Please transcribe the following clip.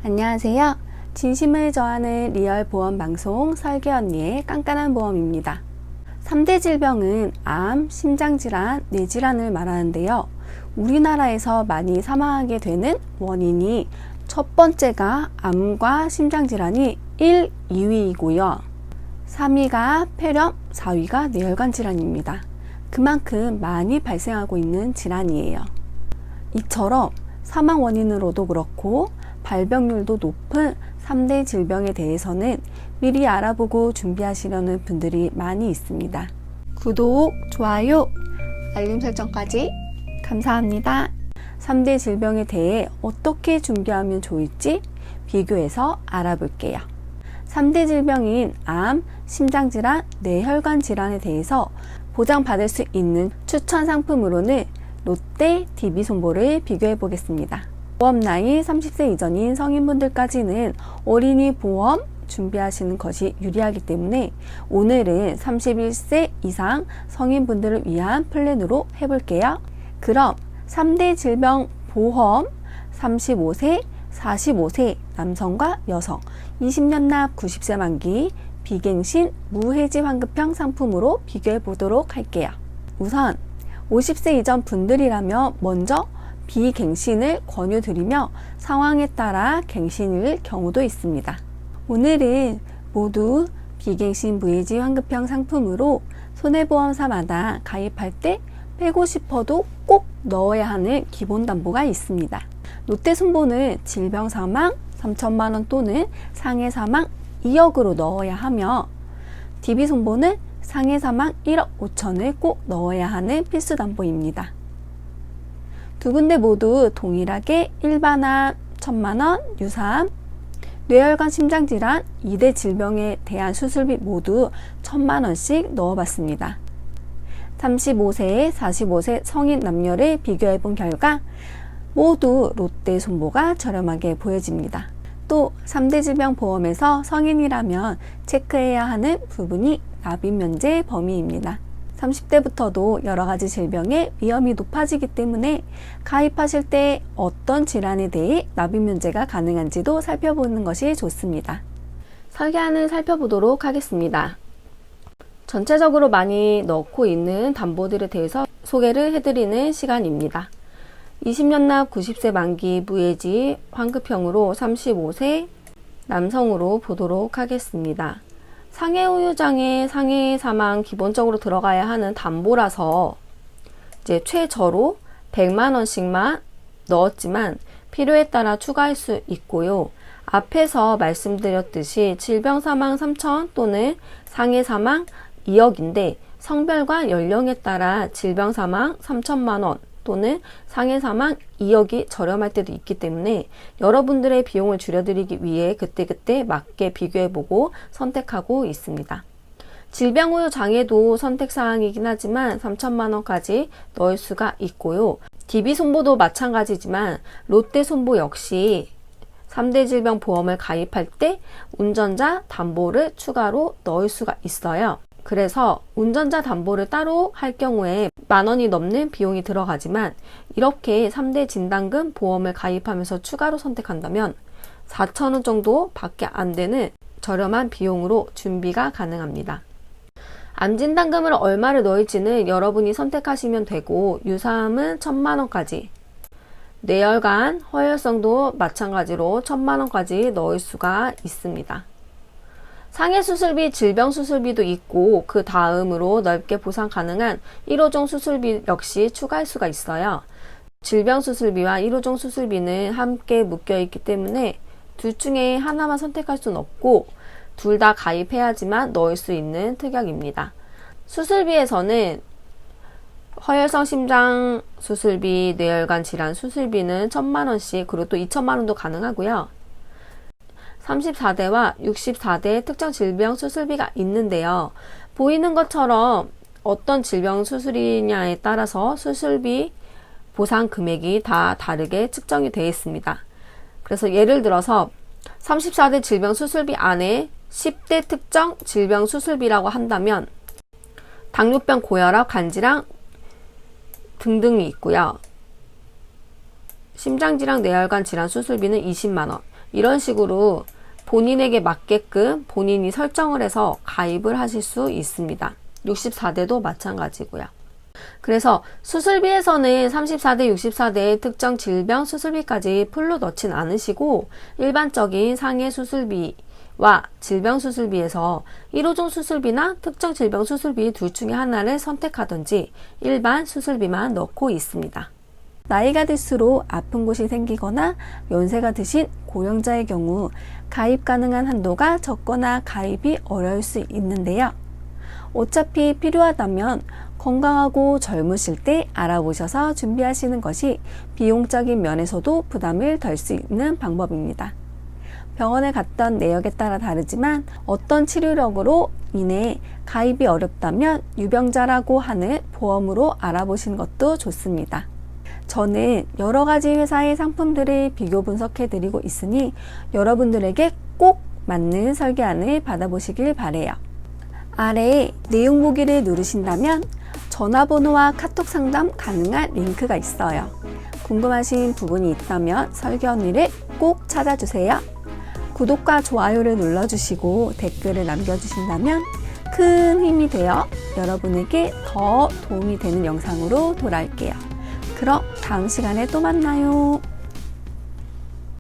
안녕하세요. 진심을 저하는 리얼 보험 방송 설계 언니의 깐깐한 보험입니다. 3대 질병은 암, 심장질환, 뇌질환을 말하는데요. 우리나라에서 많이 사망하게 되는 원인이 첫 번째가 암과 심장질환이 1, 2위이고요. 3위가 폐렴, 4위가 뇌혈관 질환입니다. 그만큼 많이 발생하고 있는 질환이에요. 이처럼 사망 원인으로도 그렇고 발병률도 높은 3대 질병에 대해서는 미리 알아보고 준비하시려는 분들이 많이 있습니다. 구독, 좋아요, 알림 설정까지 감사합니다. 3대 질병에 대해 어떻게 준비하면 좋을지 비교해서 알아볼게요. 3대 질병인 암, 심장질환, 뇌혈관 질환에 대해서 보장받을 수 있는 추천 상품으로는 롯데 DB손보를 비교해 보겠습니다. 보험 나이 30세 이전인 성인분들까지는 어린이 보험 준비하시는 것이 유리하기 때문에 오늘은 31세 이상 성인분들을 위한 플랜으로 해볼게요. 그럼 3대 질병 보험 35세, 45세 남성과 여성 20년 납 90세 만기 비갱신 무해지 환급형 상품으로 비교해 보도록 할게요. 우선 50세 이전 분들이라면 먼저 비갱신을 권유드리며 상황에 따라 갱신일 경우도 있습니다. 오늘은 모두 비갱신 무해지 환급형 상품으로 손해보험사마다 가입할 때 빼고 싶어도 꼭 넣어야 하는 기본 담보가 있습니다. 롯데손보는 질병사망 3천만원 또는 상해사망 2억으로 넣어야 하며 DB손보는 상해사망 1억 5천을 꼭 넣어야 하는 필수 담보입니다. 두 군데 모두 동일하게 일반암 1,000만원, 유사암, 뇌혈관 심장질환 2대 질병에 대한 수술비 모두 1,000만원씩 넣어봤습니다. 35세, 45세 성인 남녀를 비교해 본 결과 모두 롯데손보가 저렴하게 보여집니다. 또 3대 질병 보험에서 성인이라면 체크해야 하는 부분이 납입면제 범위입니다. 30대부터도 여러가지 질병의 위험이 높아지기 때문에 가입하실 때 어떤 질환에 대해 납입면제가 가능한지도 살펴보는 것이 좋습니다. 설계안을 살펴보도록 하겠습니다. 전체적으로 많이 넣고 있는 담보들에 대해서 소개를 해드리는 시간입니다. 20년 납 90세 만기 무해지 환급형으로 35세 남성으로 보도록 하겠습니다. 상해우유장애, 상해사망 기본적으로 들어가야 하는 담보라서 이제 최저로 100만원씩만 넣었지만 필요에 따라 추가할 수 있고요. 앞에서 말씀드렸듯이 질병사망 3천 또는 상해사망 2억인데 성별과 연령에 따라 질병사망 3천만원 또는 상해사망 2억이 저렴할 때도 있기 때문에 여러분들의 비용을 줄여드리기 위해 그때그때 맞게 비교해보고 선택하고 있습니다. 질병우유 장애도 선택사항이긴 하지만 3천만원까지 넣을 수가 있고요. DB손보도 마찬가지지만 롯데손보 역시 3대 질병 보험을 가입할 때 운전자 담보를 추가로 넣을 수가 있어요. 그래서 운전자 담보를 따로 할 경우에 만원이 넘는 비용이 들어가지만 이렇게 3대 진단금 보험을 가입하면서 추가로 선택한다면 4,000원 정도 밖에 안 되는 저렴한 비용으로 준비가 가능합니다. 암진단금을 얼마를 넣을지는 여러분이 선택하시면 되고 유사암은 1,000만원까지 뇌혈관, 허혈성도 마찬가지로 1,000만원까지 넣을 수가 있습니다. 상해수술비, 질병수술비도 있고 그 다음으로 넓게 보상 가능한 1호종 수술비 역시 추가할 수가 있어요. 질병수술비와 1호종 수술비는 함께 묶여 있기 때문에 둘 중에 하나만 선택할 수는 없고 둘 다 가입해야지만 넣을 수 있는 특약입니다. 수술비에서는 허혈성 심장 수술비, 뇌혈관 질환 수술비는 1,000만원씩 그리고 또 2,000만원도 가능하고요. 34대와 64대 특정 질병 수술비가 있는데요. 보이는 것처럼 어떤 질병 수술이냐에 따라서 수술비 보상 금액이 다 다르게 측정이 되어 있습니다. 그래서 예를 들어서 34대 질병 수술비 안에 10대 특정 질병 수술비라고 한다면 당뇨병, 고혈압, 간질환 등등이 있고요. 심장질환, 뇌혈관 질환 수술비는 20만원, 이런 식으로 본인에게 맞게끔 본인이 설정을 해서 가입을 하실 수 있습니다. 64대도 마찬가지고요. 그래서 수술비에서는 34대, 64대의 특정 질병 수술비까지 풀로 넣진 않으시고 일반적인 상해 수술비와 질병 수술비에서 1호종 수술비나 특정 질병 수술비 둘 중에 하나를 선택하든지 일반 수술비만 넣고 있습니다. 나이가 들수록 아픈 곳이 생기거나 연세가 드신 고령자의 경우 가입 가능한 한도가 적거나 가입이 어려울 수 있는데요. 어차피 필요하다면 건강하고 젊으실 때 알아보셔서 준비하시는 것이 비용적인 면에서도 부담을 덜 수 있는 방법입니다. 병원에 갔던 내역에 따라 다르지만 어떤 치료력으로 인해 가입이 어렵다면 유병자라고 하는 보험으로 알아보시는 것도 좋습니다. 저는 여러 가지 회사의 상품들을 비교 분석해 드리고 있으니 여러분들에게 꼭 맞는 설계안을 받아보시길 바래요. 아래에 내용 보기를 누르신다면 전화번호와 카톡 상담 가능한 링크가 있어요. 궁금하신 부분이 있다면 설계 언니를 꼭 찾아주세요. 구독과 좋아요를 눌러주시고 댓글을 남겨주신다면 큰 힘이 되어 여러분에게 더 도움이 되는 영상으로 돌아올게요. 그럼 다음 시간에 또 만나요.